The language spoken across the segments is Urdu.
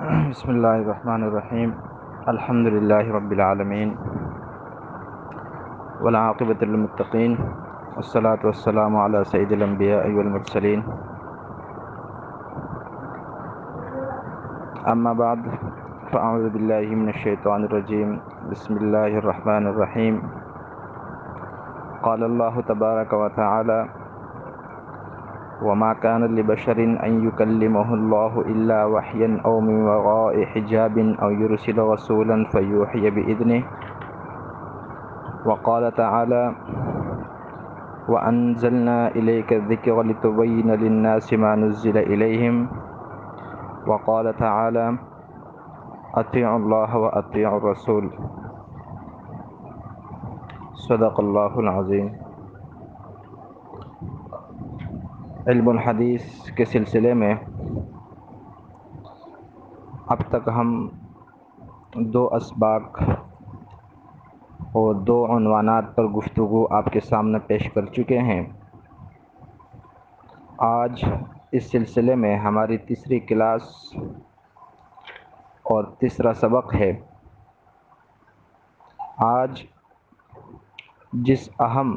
بسم اللہ الرحمن الرحیم الحمد للہ رب العالمین والعاقبۃ للمتقین والصلاة والسلام علی سید الانبیاء والمرسلین اما بعد فاعوذ باللہ من الشیطان الرجیم بسم اللہ الرحمن الرحیم قال اللہ تبارک وتعالی وما كان لبشر أن يكلمه الله إلا وحيا أو من وراء حجاب أو يرسل رسولا فيوحي بإذنه وقال تعالى وأنزلنا إليك الذكر لتبين للناس ما نزل إليهم وقال تعالى أطيعوا الله وأطيعوا الرسول صدق الله العظيم۔ علم الحدیث کے سلسلے میں اب تک ہم دو اسباق اور دو عنوانات پر گفتگو آپ کے سامنے پیش کر چکے ہیں۔ آج اس سلسلے میں ہماری تیسری کلاس اور تیسرا سبق ہے۔ آج جس اہم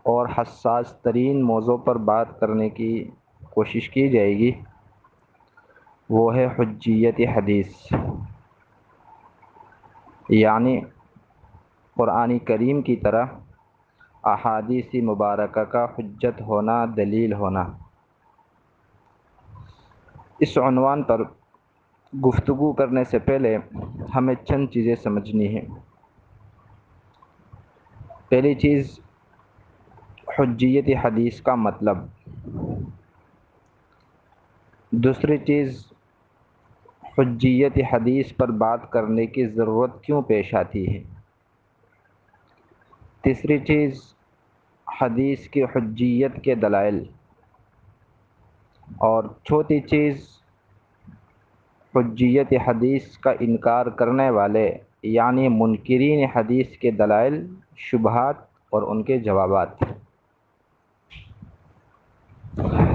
اور حساس ترین موضوع پر بات کرنے کی کوشش کی جائے گی وہ ہے حجیت حدیث، یعنی قرآن کریم کی طرح احادیث مبارکہ کا حجت ہونا، دلیل ہونا۔ اس عنوان پر گفتگو کرنے سے پہلے ہمیں چند چیزیں سمجھنی ہیں۔ پہلی چیز، حجیت حدیث کا مطلب۔ دوسری چیز، حجیت حدیث پر بات کرنے کی ضرورت کیوں پیش آتی ہے۔ تیسری چیز، حدیث کی حجیت کے دلائل۔ اور چوتھی چیز، حجیت حدیث کا انکار کرنے والے یعنی منکرین حدیث کے دلائل، شبہات اور ان کے جوابات۔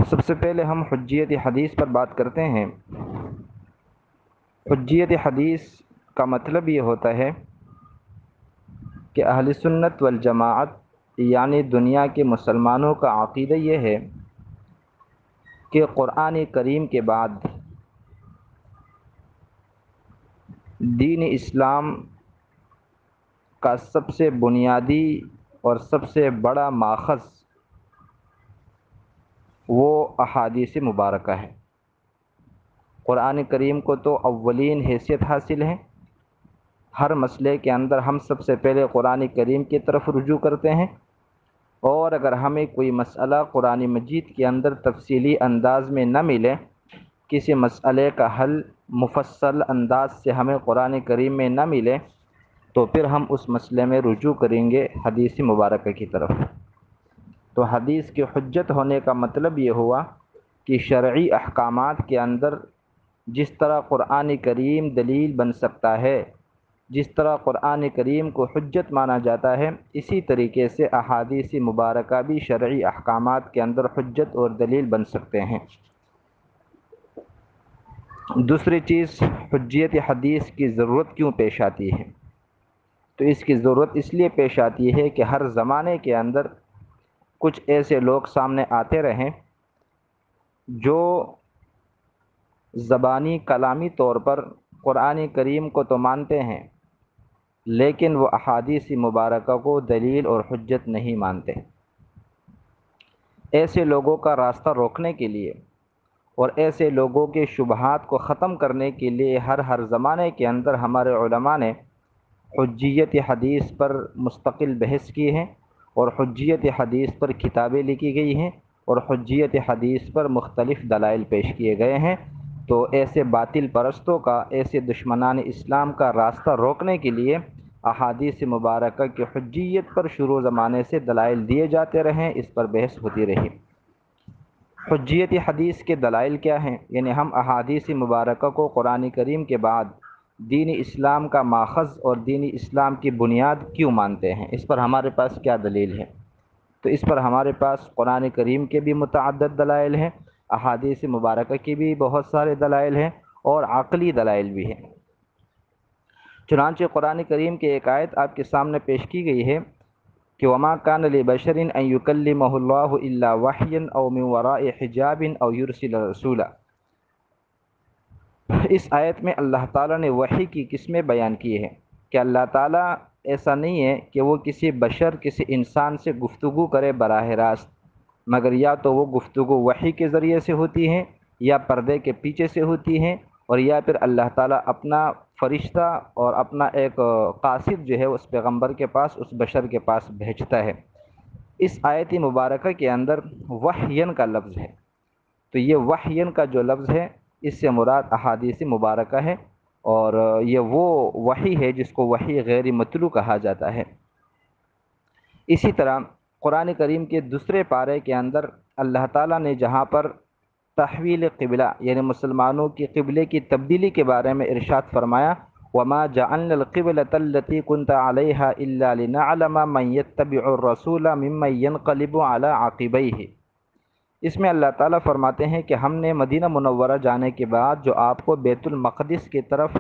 سب سے پہلے ہم حجیت حدیث پر بات کرتے ہیں۔ حجیت حدیث کا مطلب یہ ہوتا ہے کہ اہل سنت والجماعت یعنی دنیا کے مسلمانوں کا عقیدہ یہ ہے کہ قرآن کریم کے بعد دین اسلام کا سب سے بنیادی اور سب سے بڑا ماخذ وہ احادیث مبارکہ ہے۔ قرآن کریم کو تو اولین حیثیت حاصل ہے۔ ہر مسئلے کے اندر ہم سب سے پہلے قرآن کریم کی طرف رجوع کرتے ہیں، اور اگر ہمیں کوئی مسئلہ قرآن مجید کے اندر تفصیلی انداز میں نہ ملے، کسی مسئلے کا حل مفصل انداز سے ہمیں قرآن کریم میں نہ ملے، تو پھر ہم اس مسئلے میں رجوع کریں گے حدیث مبارکہ کی طرف۔ تو حدیث کی حجت ہونے کا مطلب یہ ہوا کہ شرعی احکامات کے اندر جس طرح قرآن کریم دلیل بن سکتا ہے، جس طرح قرآن کریم کو حجت مانا جاتا ہے، اسی طریقے سے احادیث مبارکہ بھی شرعی احکامات کے اندر حجت اور دلیل بن سکتے ہیں۔ دوسری چیز، حجیت حدیث کی ضرورت کیوں پیش آتی ہے؟ تو اس کی ضرورت اس لیے پیش آتی ہے کہ ہر زمانے کے اندر کچھ ایسے لوگ سامنے آتے رہیں جو زبانی کلامی طور پر قرآن کریم کو تو مانتے ہیں، لیکن وہ احادیث مبارکہ کو دلیل اور حجت نہیں مانتے۔ ایسے لوگوں کا راستہ روکنے کے لیے اور ایسے لوگوں کے شبہات کو ختم کرنے کے لیے ہر زمانے کے اندر ہمارے علماء نے حجیت حدیث پر مستقل بحث کی ہے، اور حجیت حدیث پر کتابیں لکھی گئی ہیں، اور حجیت حدیث پر مختلف دلائل پیش کیے گئے ہیں۔ تو ایسے باطل پرستوں کا، ایسے دشمنان اسلام کا راستہ روکنے کے لیے احادیث مبارکہ کی حجیت پر شروع زمانے سے دلائل دیے جاتے رہیں، اس پر بحث ہوتی رہی۔ حجیت حدیث کے دلائل کیا ہیں؟ یعنی ہم احادیث مبارکہ کو قرآن کریم کے بعد دین اسلام کا ماخذ اور دین اسلام کی بنیاد کیوں مانتے ہیں، اس پر ہمارے پاس کیا دلیل ہے؟ تو اس پر ہمارے پاس قرآن کریم کے بھی متعدد دلائل ہیں، احادیث مبارکہ کی بھی بہت سارے دلائل ہیں، اور عقلی دلائل بھی ہیں۔ چنانچہ قرآن کریم کی ایک آیت آپ کے سامنے پیش کی گئی ہے کہ وما کان لبشر ان یکلمہ اللہ الا وحیا او من وراء حجاب او یرسل رسولا۔ اس آیت میں اللہ تعالیٰ نے وحی کی قسمیں بیان کی ہیں کہ اللہ تعالیٰ ایسا نہیں ہے کہ وہ کسی بشر کسی انسان سے گفتگو کرے براہ راست، مگر یا تو وہ گفتگو وحی کے ذریعے سے ہوتی ہیں یا پردے کے پیچھے سے ہوتی ہیں، اور یا پھر اللہ تعالیٰ اپنا فرشتہ اور اپنا ایک قاصد جو ہے اس پیغمبر کے پاس، اس بشر کے پاس بھیجتا ہے۔ اس آیت مبارکہ کے اندر وحین کا لفظ ہے، تو یہ وحین کا جو لفظ ہے اس سے مراد احادیث مبارکہ ہے، اور یہ وہ وحی ہے جس کو وحی غیر مطلوع کہا جاتا ہے۔ اسی طرح قرآن کریم کے دوسرے پارے کے اندر اللہ تعالیٰ نے جہاں پر تحویل قبلہ یعنی مسلمانوں کی قبلے کی تبدیلی کے بارے میں ارشاد فرمایا وما جعلنا القبلة التي كنت عليها الا لنعلم من يتبع الرسول ممن ينقلب على عقبيه، اس میں اللہ تعالیٰ فرماتے ہیں کہ ہم نے مدینہ منورہ جانے کے بعد جو آپ کو بیت المقدس کی طرف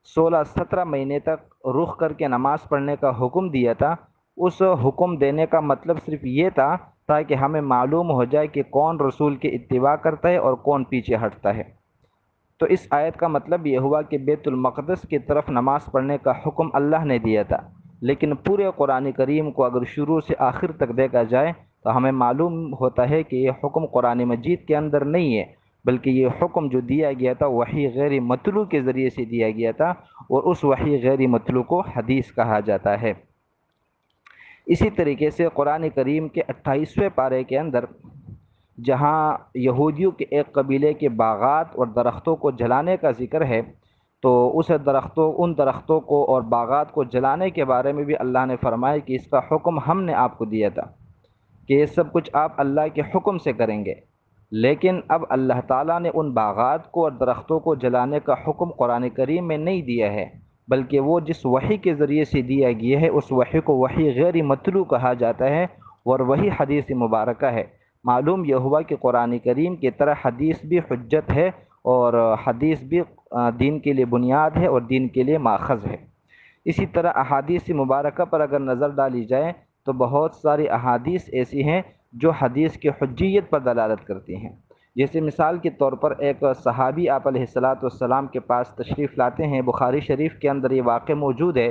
16-17 مہینے تک رخ کر کے نماز پڑھنے کا حکم دیا تھا، اس حکم دینے کا مطلب صرف یہ تھا تاکہ ہمیں معلوم ہو جائے کہ کون رسول کی اتباع کرتا ہے اور کون پیچھے ہٹتا ہے۔ تو اس آیت کا مطلب یہ ہوا کہ بیت المقدس کی طرف نماز پڑھنے کا حکم اللہ نے دیا تھا، لیکن پورے قرآن کریم کو اگر شروع سے آخر تک دیکھا جائے تو ہمیں معلوم ہوتا ہے کہ یہ حکم قرآن مجید کے اندر نہیں ہے، بلکہ یہ حکم جو دیا گیا تھا وحی غیر مطلوع کے ذریعے سے دیا گیا تھا، اور اس وحی غیر مطلوع کو حدیث کہا جاتا ہے۔ اسی طریقے سے قرآن کریم کے 28ویں پارے کے اندر جہاں یہودیوں کے ایک قبیلے کے باغات اور درختوں کو جلانے کا ذکر ہے، تو ان درختوں کو اور باغات کو جلانے کے بارے میں بھی اللہ نے فرمایا کہ اس کا حکم ہم نے آپ کو دیا تھا کہ یہ سب کچھ آپ اللہ کے حکم سے کریں گے، لیکن اب اللہ تعالیٰ نے ان باغات کو اور درختوں کو جلانے کا حکم قرآن کریم میں نہیں دیا ہے، بلکہ وہ جس وحی کے ذریعے سے دیا گیا ہے اس وحی کو وحی غیر مطلوع کہا جاتا ہے، اور وہی حدیث مبارکہ ہے۔ معلوم یہ ہوا کہ قرآن کریم کی طرح حدیث بھی حجت ہے، اور حدیث بھی دین کے لیے بنیاد ہے اور دین کے لیے ماخذ ہے۔ اسی طرح احادیث مبارکہ پر اگر نظر ڈالی جائے تو بہت ساری احادیث ایسی ہیں جو حدیث کی حجیت پر دلالت کرتی ہیں۔ جیسے مثال کے طور پر ایک صحابی آپ علیہ الصلاۃ والسلام کے پاس تشریف لاتے ہیں، بخاری شریف کے اندر یہ واقع موجود ہے،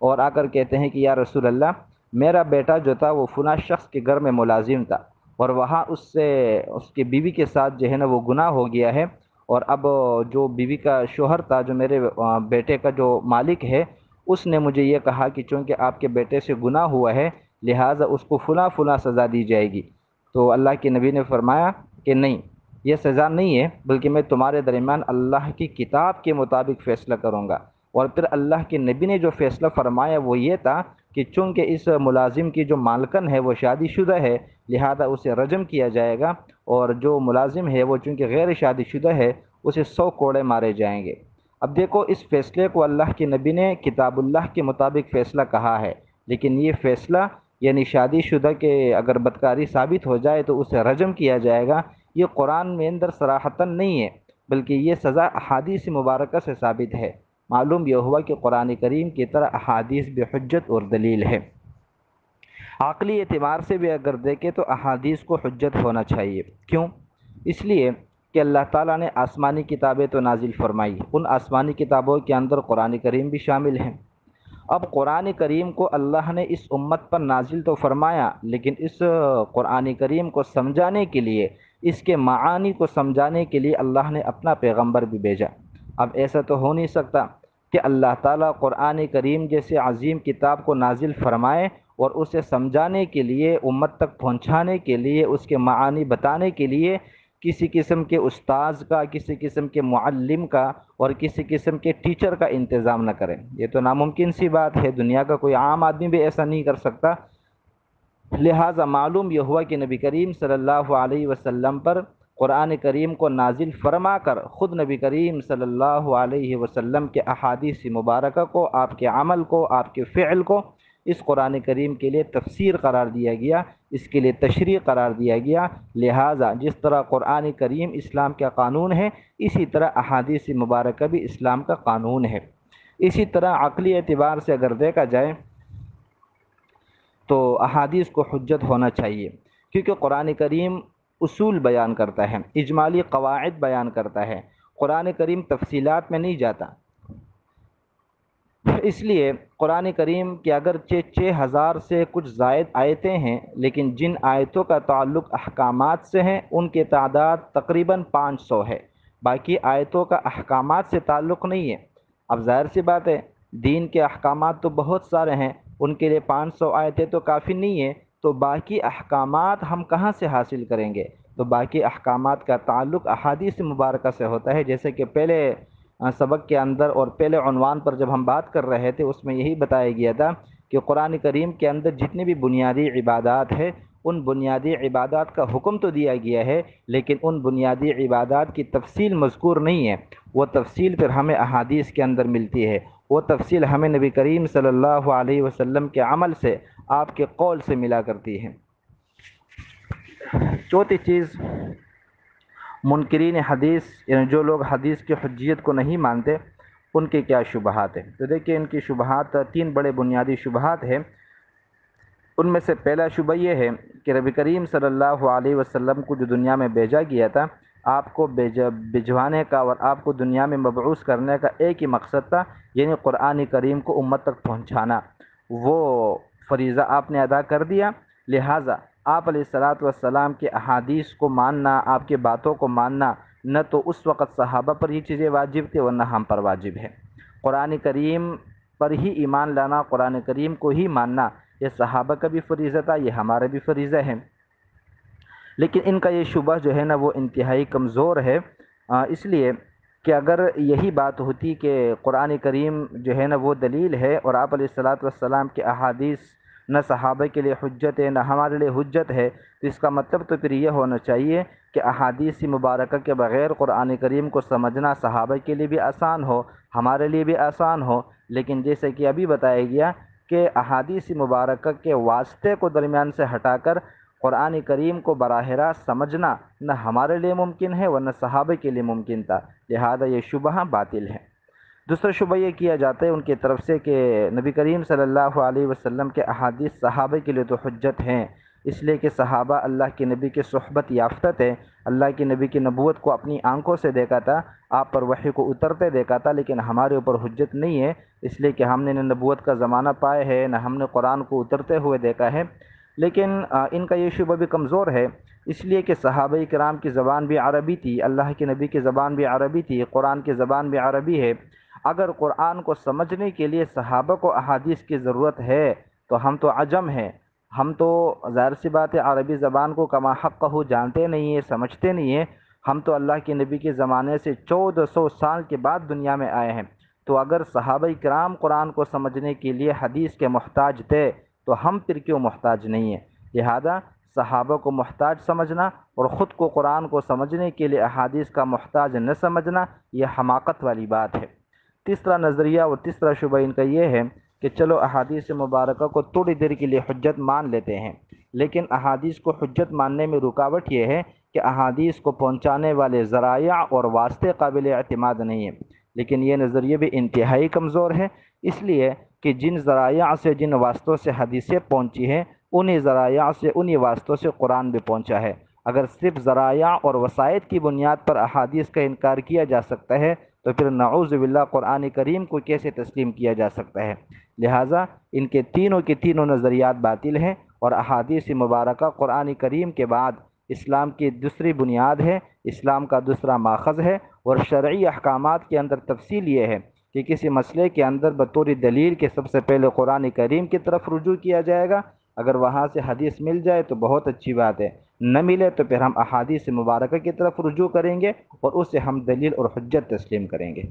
اور آ کر کہتے ہیں کہ یا رسول اللہ، میرا بیٹا جو تھا وہ فلاں شخص کے گھر میں ملازم تھا، اور وہاں اس کی بیوی کے ساتھ جو ہے نا وہ گناہ ہو گیا ہے، اور اب جو بیوی کا شوہر تھا جو میرے بیٹے کا جو مالک ہے، اس نے مجھے یہ کہا کہ چونکہ آپ کے بیٹے سے گناہ ہوا ہے لہٰذا اس کو فلاں فلاں سزا دی جائے گی۔ تو اللہ کے نبی نے فرمایا کہ نہیں، یہ سزا نہیں ہے، بلکہ میں تمہارے درمیان اللہ کی کتاب کے مطابق فیصلہ کروں گا۔ اور پھر اللہ کے نبی نے جو فیصلہ فرمایا وہ یہ تھا کہ چونکہ اس ملازم کی جو مالکن ہے وہ شادی شدہ ہے لہذا اسے رجم کیا جائے گا، اور جو ملازم ہے وہ چونکہ غیر شادی شدہ ہے اسے 100 کوڑے مارے جائیں گے۔ اب دیکھو اس فیصلے کو اللہ کے نبی نے کتاب اللہ کے مطابق فیصلہ کہا ہے، لیکن یہ فیصلہ یعنی شادی شدہ کے اگر بدکاری ثابت ہو جائے تو اسے رجم کیا جائے گا، یہ قرآن میں اندر صراحتاً نہیں ہے، بلکہ یہ سزا احادیث مبارکہ سے ثابت ہے۔ معلوم یہ ہوا کہ قرآن کریم کی طرح احادیث بھی حجت اور دلیل ہے۔ عقلی اعتبار سے بھی اگر دیکھیں تو احادیث کو حجت ہونا چاہیے، کیوں؟ اس لیے کہ اللہ تعالیٰ نے آسمانی کتابیں تو نازل فرمائی، ان آسمانی کتابوں کے اندر قرآن کریم بھی شامل ہیں۔ اب قرآن کریم کو اللہ نے اس امت پر نازل تو فرمایا، لیکن اس قرآن کریم کو سمجھانے کے لیے، اس کے معانی کو سمجھانے کے لیے اللہ نے اپنا پیغمبر بھی بھیجا۔ اب ایسا تو ہو نہیں سکتا کہ اللہ تعالیٰ قرآن کریم جیسے عظیم کتاب کو نازل فرمائے اور اسے سمجھانے کے لیے، امت تک پہنچانے کے لیے، اس کے معانی بتانے کے لیے کسی قسم کے استاذ کا، کسی قسم کے معلم کا اور کسی قسم کے ٹیچر کا انتظام نہ کریں۔ یہ تو ناممکن سی بات ہے، دنیا کا کوئی عام آدمی بھی ایسا نہیں کر سکتا۔ لہٰذا معلوم یہ ہوا کہ نبی کریم صلی اللہ علیہ وسلم پر قرآن کریم کو نازل فرما کر خود نبی کریم صلی اللہ علیہ وسلم کے احادیث مبارکہ کو، آپ کے عمل کو، آپ کے فعل کو اس قرآن کریم کے لیے تفسیر قرار دیا گیا، اس کے لیے تشریح قرار دیا گیا۔ لہٰذا جس طرح قرآن کریم اسلام کا قانون ہے، اسی طرح احادیث مبارکہ بھی اسلام کا قانون ہے۔ اسی طرح عقلی اعتبار سے اگر دیکھا جائے تو احادیث کو حجت ہونا چاہیے، کیونکہ قرآن کریم اصول بیان کرتا ہے، اجمالی قواعد بیان کرتا ہے، قرآن کریم تفصیلات میں نہیں جاتا۔ اس لیے قرآن کریم کے اگرچہ 6000 سے کچھ زائد آیتیں ہیں، لیکن جن آیتوں کا تعلق احکامات سے ہیں ان کی تعداد تقریباً 500 ہے۔ باقی آیتوں کا احکامات سے تعلق نہیں ہے۔ اب ظاہر سی بات ہے، دین کے احکامات تو بہت سارے ہیں، ان کے لیے 500 آیتیں تو کافی نہیں ہیں، تو باقی احکامات ہم کہاں سے حاصل کریں گے؟ تو باقی احکامات کا تعلق احادیث مبارکہ سے ہوتا ہے، جیسے کہ پہلے سبق کے اندر اور پہلے عنوان پر جب ہم بات کر رہے تھے اس میں یہی بتایا گیا تھا کہ قرآن کریم کے اندر جتنی بھی بنیادی عبادات ہیں، ان بنیادی عبادات کا حکم تو دیا گیا ہے، لیکن ان بنیادی عبادات کی تفصیل مذکور نہیں ہے۔ وہ تفصیل پھر ہمیں احادیث کے اندر ملتی ہے، وہ تفصیل ہمیں نبی کریم صلی اللہ علیہ وسلم کے عمل سے، آپ کے قول سے ملا کرتی ہے۔ چوتھی چیز، منکرین حدیث، یعنی جو لوگ حدیث کی حجیت کو نہیں مانتے، ان کے کیا شبہات ہیں؟ تو دیکھیں ان کی شبہات 3 بڑے بنیادی شبہات ہیں۔ ان میں سے پہلا شبہ یہ ہے کہ نبی کریم صلی اللہ علیہ وسلم کو جو دنیا میں بھیجا گیا تھا، آپ کو بھجوانے کا اور آپ کو دنیا میں مبعوث کرنے کا ایک ہی مقصد تھا، یعنی قرآن کریم کو امت تک پہنچانا۔ وہ فریضہ آپ نے ادا کر دیا، لہٰذا آپ علیہ الصلاۃ والسلام کے احادیث کو ماننا، آپ کی باتوں کو ماننا، نہ تو اس وقت صحابہ پر یہ چیزیں واجب تھیں ورنہ ہم پر واجب ہے۔ قرآن کریم پر ہی ایمان لانا، قرآن کریم کو ہی ماننا، یہ صحابہ کا بھی فریضہ تھا، یہ ہمارا بھی فریضہ ہے۔ لیکن ان کا یہ شبہ جو ہے نا وہ انتہائی کمزور ہے، اس لیے کہ اگر یہی بات ہوتی کہ قرآن کریم جو ہے نا وہ دلیل ہے اور آپ علیہ الصلاۃ والسلام کے احادیث نہ صحابہ کے لیے حجت ہے نہ ہمارے لیے حجت ہے، تو اس کا مطلب تو پھر یہ ہونا چاہیے کہ احادیث مبارکہ کے بغیر قرآن کریم کو سمجھنا صحابہ کے لیے بھی آسان ہو، ہمارے لیے بھی آسان ہو۔ لیکن جیسے کہ ابھی بتایا گیا کہ احادیث مبارکہ کے واسطے کو درمیان سے ہٹا کر قرآن کریم کو براہ راست سمجھنا نہ ہمارے لیے ممکن ہے ورنہ صحابہ کے لیے ممکن تھا، لہذا یہ شبہ باطل ہے۔ دوسرا شبہ یہ کیا جاتا ہے ان کی طرف سے کہ نبی کریم صلی اللہ علیہ وسلم کے احادیث صحابہ کے لیے تو حجت ہیں، اس لیے کہ صحابہ اللہ کے نبی کے صحبت یافتہ تھے، اللہ کے نبی کی نبوت کو اپنی آنکھوں سے دیکھا تھا، آپ پر وحی کو اترتے دیکھا تھا، لیکن ہمارے اوپر حجت نہیں ہے، اس لیے کہ ہم نے نہ نبوت کا زمانہ پائے ہے نہ ہم نے قرآن کو اترتے ہوئے دیکھا ہے۔ لیکن ان کا یہ شبہ بھی کمزور ہے، اس لیے کہ صحابہ کرام کی زبان بھی عربی تھی، اللہ کے نبی کی زبان بھی عربی تھی، قرآن کی زبان بھی عربی ہے۔ اگر قرآن کو سمجھنے کے لیے صحابہ کو احادیث کی ضرورت ہے تو ہم تو عجم ہیں، ہم تو ظاہر سی بات ہے عربی زبان کو کما حقہ جانتے نہیں ہیں، سمجھتے نہیں ہیں۔ ہم تو اللہ کے نبی کے زمانے سے 1400 سال کے بعد دنیا میں آئے ہیں، تو اگر صحابہ کرام قرآن کو سمجھنے کے لیے حدیث کے محتاج تھے تو ہم پھر کیوں محتاج نہیں ہیں؟ لہذا صحابہ کو محتاج سمجھنا اور خود کو قرآن کو سمجھنے کے لیے احادیث کا محتاج نہ سمجھنا، یہ حماقت والی بات ہے۔ تیسرا نظریہ اور تیسرا شبہ ان کا یہ ہے کہ چلو احادیث مبارکہ کو تھوڑی دیر کے لیے حجت مان لیتے ہیں، لیکن احادیث کو حجت ماننے میں رکاوٹ یہ ہے کہ احادیث کو پہنچانے والے ذرائع اور واسطے قابل اعتماد نہیں ہیں۔ لیکن یہ نظریہ بھی انتہائی کمزور ہے، اس لیے کہ جن ذرائع سے، جن واسطوں سے حدیثیں پہنچی ہیں، انہی ذرائع سے، انہی واسطوں سے قرآن بھی پہنچا ہے۔ اگر صرف ذرائع اور وسائط کی بنیاد پر احادیث کا انکار کیا جا سکتا ہے تو پھر نعوذ باللہ قرآن کریم کو کیسے تسلیم کیا جا سکتا ہے؟ لہٰذا ان کے تینوں نظریات باطل ہیں، اور احادیث مبارکہ قرآن کریم کے بعد اسلام کی دوسری بنیاد ہے، اسلام کا دوسرا ماخذ ہے، اور شرعی احکامات کے اندر تفصیل یہ ہے کہ کسی مسئلے کے اندر بطور دلیل کے سب سے پہلے قرآن کریم کی طرف رجوع کیا جائے گا، اگر وہاں سے حدیث مل جائے تو بہت اچھی بات ہے، نہ ملے تو پھر ہم احادیث مبارکہ کی طرف رجوع کریں گے اور اسے ہم دلیل اور حجت تسلیم کریں گے۔